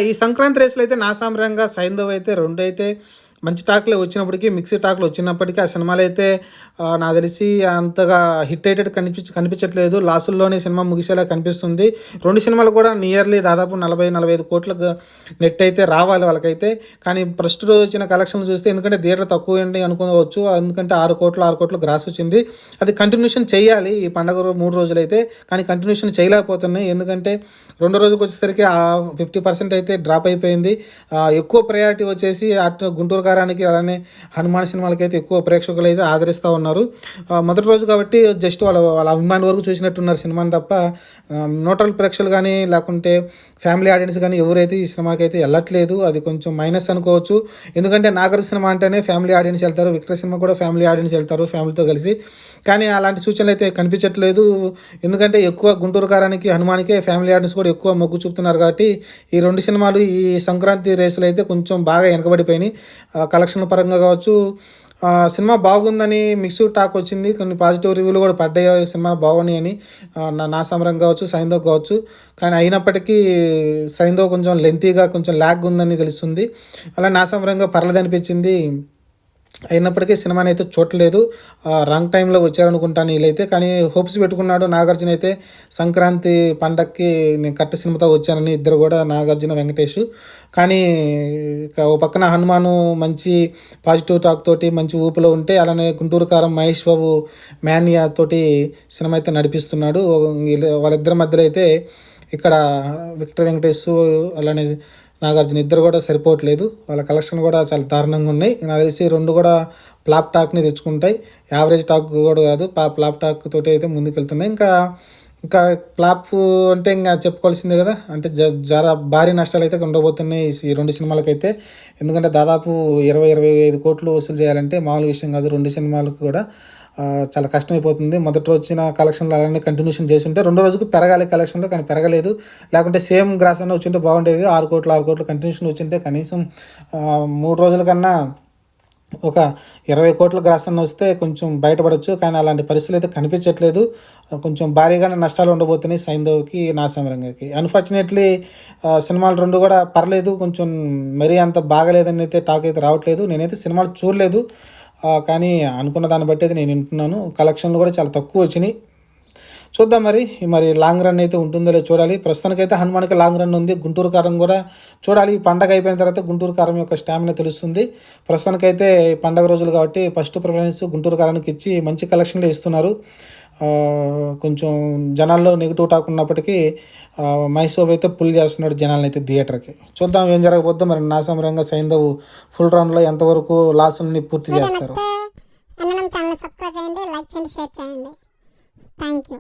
ఈ సంక్రాంతి రేసులో అయితే నా సామ్రంగా సైంధవ్ అయితే రెండైతే మంచి టాక్లే వచ్చినప్పటికీ మిక్సీ టాక్లు వచ్చినప్పటికీ ఆ సినిమాలు అయితే నాకు తెలిసి అంతగా హిట్ అయ్యేటట్టు కనిపించట్లేదు. లాసుల్లోనే సినిమా ముగిసేలా కనిపిస్తుంది. రెండు సినిమాలు కూడా నియర్లీ దాదాపు 40-45 కోట్ల నెట్ అయితే రావాలి వాళ్ళకైతే. కానీ ఫస్ట్ రోజు వచ్చిన కలెక్షన్లు చూస్తే ఎందుకంటే థియేటర్ తక్కువ ఏంటి అనుకోవచ్చు, ఎందుకంటే 6 కోట్లు గ్రాస్ వచ్చింది. అది కంటిన్యూషన్ చేయాలి ఈ పండగ 3 రోజులైతే, కానీ కంటిన్యూషన్ చేయలేకపోతున్నాయి. ఎందుకంటే రెండో రోజుకి వచ్చేసరికి 50% అయితే డ్రాప్ అయిపోయింది. ఎక్కువ ప్రయారిటీ వచ్చేసి అటు గుంటూరు కారానికి అలానే హనుమాన్ సినిమాలకి అయితే ఎక్కువ ప్రేక్షకులు అయితే ఆదరిస్తూ ఉన్నారు. మొదటి రోజు కాబట్టి జస్ట్ వాళ్ళ అభిమాని వరకు చూసినట్టున్నారు సినిమాని తప్ప న్యూట్రల్ ప్రేక్షకులు కానీ లేకుంటే ఫ్యామిలీ ఆడియన్స్ కానీ ఎవరైతే ఈ సినిమాకి అయితే వెళ్ళట్లేదు. అది కొంచెం మైనస్ అనుకోవచ్చు. ఎందుకంటే నాగార్జున సినిమా అంటేనే ఫ్యామిలీ ఆడియన్స్ వెళ్తారు, విక్టర్ సినిమా కూడా ఫ్యామిలీ ఆడియన్స్ వెళ్తారు ఫ్యామిలీతో కలిసి. కానీ అలాంటి సూచనలు అయితే కనిపించట్లేదు. ఎందుకంటే ఎక్కువ గుంటూరు కారానికి హనుమానికే ఫ్యామిలీ ఆడియన్స్ కూడా ఎక్కువ మొగ్గు చూపుతున్నారు కాబట్టి ఈ రెండు సినిమాలు ఈ సంక్రాంతి రేసులు అయితే కొంచెం బాగా వెనకబడిపోయినాయి. కలెక్షన్ పరంగా కావచ్చు. సినిమా బాగుందని మిక్స్డ్ టాక్ వచ్చింది, కొన్ని పాజిటివ్ రివ్యూలు కూడా పడ్డాయి సినిమా బాగున్నాయి అని. నా సమరం కావచ్చు, సైంధవ్ కావచ్చు. కానీ అయినప్పటికీ సైంధవ్ కొంచెం లెంతీగా కొంచెం ల్యాగ్ ఉందని తెలుస్తుంది. అలా నా సమరంగా పర్లేదు అనిపించింది. అయినప్పటికీ సినిమాని అయితే చూడలేదు. రాంగ్ టైంలో వచ్చారనుకుంటాను వీళ్ళైతే. కానీ హోప్స్ పెట్టుకున్నాడు నాగార్జున అయితే, సంక్రాంతి పండగకి నేను కట్ట సినిమాతో వచ్చానని ఇద్దరు కూడా, నాగార్జున వెంకటేష్. కానీ ఓ పక్కన హనుమాను మంచి పాజిటివ్ టాక్ తోటి మంచి ఊపిలో ఉంటే, అలానే గుంటూరు కారం మహేష్ బాబు మ్యానియా తోటి సినిమా అయితే నడిపిస్తున్నాడు. వాళ్ళిద్దరి మధ్యలో అయితే ఇక్కడ విక్టర్ వెంకటేష్ అలానే నాగార్జున ఇద్దరు కూడా సరిపోవట్లేదు. వాళ్ళ కలెక్షన్ కూడా చాలా దారుణంగా ఉన్నాయి. నాకు తెలిసి రెండు కూడా ఫ్లాప్ టాక్ని తెచ్చుకుంటాయి, యావరేజ్ టాక్ కూడా కాదు. ఫ్లాప్ టాక్ తోటి అయితే ముందుకెళ్తున్నాయి. ఇంకా ఫ్లాప్ అంటే ఇంకా చెప్పుకోవాల్సిందే కదా. అంటే జర భారీ నష్టాలు అయితే ఉండబోతున్నాయి ఈ రెండు సినిమాలకైతే. ఎందుకంటే దాదాపు 20-25 కోట్లు వసూలు చేయాలంటే మామూలు విషయం కాదు. రెండు సినిమాలకు కూడా చాలా కష్టమైపోతుంది. మొదటి రోజు వచ్చిన కలెక్షన్లు అలానే కంటిన్యూషన్ చేసి ఉంటే రెండో రోజుకి పెరగాలి కలెక్షన్లో, కానీ పెరగలేదు. లేకుంటే సేమ్ గ్రాస్ అన్న వచ్చింటే బాగుండేది. 6 కోట్లు కంటిన్యూషన్ వచ్చింటే కనీసం 3 రోజుల కన్నా ఒక 20 కోట్ల గ్రాస్ అన్న వస్తే కొంచెం బయటపడవచ్చు. కానీ అలాంటి పరిస్థితులు అయితే కనిపించట్లేదు. కొంచెం భారీగానే నష్టాలు ఉండబోతున్నాయి సైంధవ్కి, నా సమరంగకి. అన్ఫార్చునేట్లీ సినిమాలు రెండు కూడా పర్లేదు, కొంచెం మరీ అంత బాగలేదని అయితే టాక్ అయితే రావట్లేదు. నేనైతే సినిమాలు చూడలేదు, కానీ అనుకున్న దాన్ని బట్టి అయితే నేను వింటున్నాను. కలెక్షన్లు కూడా చాలా తక్కువ వచ్చినాయి. చూద్దాం మరి లాంగ్ రన్ అయితే ఉంటుందో లేదో చూడాలి. ప్రస్తుతానికైతే హనుమాన్కి లాంగ్ రన్ ఉంది. గుంటూరు కారం కూడా చూడాలి. ఈ పండగ అయిపోయిన తర్వాత గుంటూరు కారం యొక్క స్టామినా తెలుస్తుంది. ప్రస్తుతానికైతే పండగ రోజులు కాబట్టి ఫస్ట్ ప్రిఫరెన్స్ గుంటూరు కారానికి ఇచ్చి మంచి కలెక్షన్లు ఇస్తున్నారు. కొంచెం జనాల్లో నెగిటివ్ టాక్ ఉన్నప్పటికీ మహేష్ బాబు అయితే పుల్ చేస్తున్నాడు జనాలను అయితే థియేటర్కి. చూద్దాం ఏం జరగబోద్దో. మరి నా సమరంగా సైంధవ్ ఫుల్ రన్లో ఎంతవరకు లాసుల్ని పూర్తి చేస్తారు. ఛానల్ సబ్స్క్రైబ్ చేయండి, లైక్ చేయండి, షేర్ చేయండి. Thank you.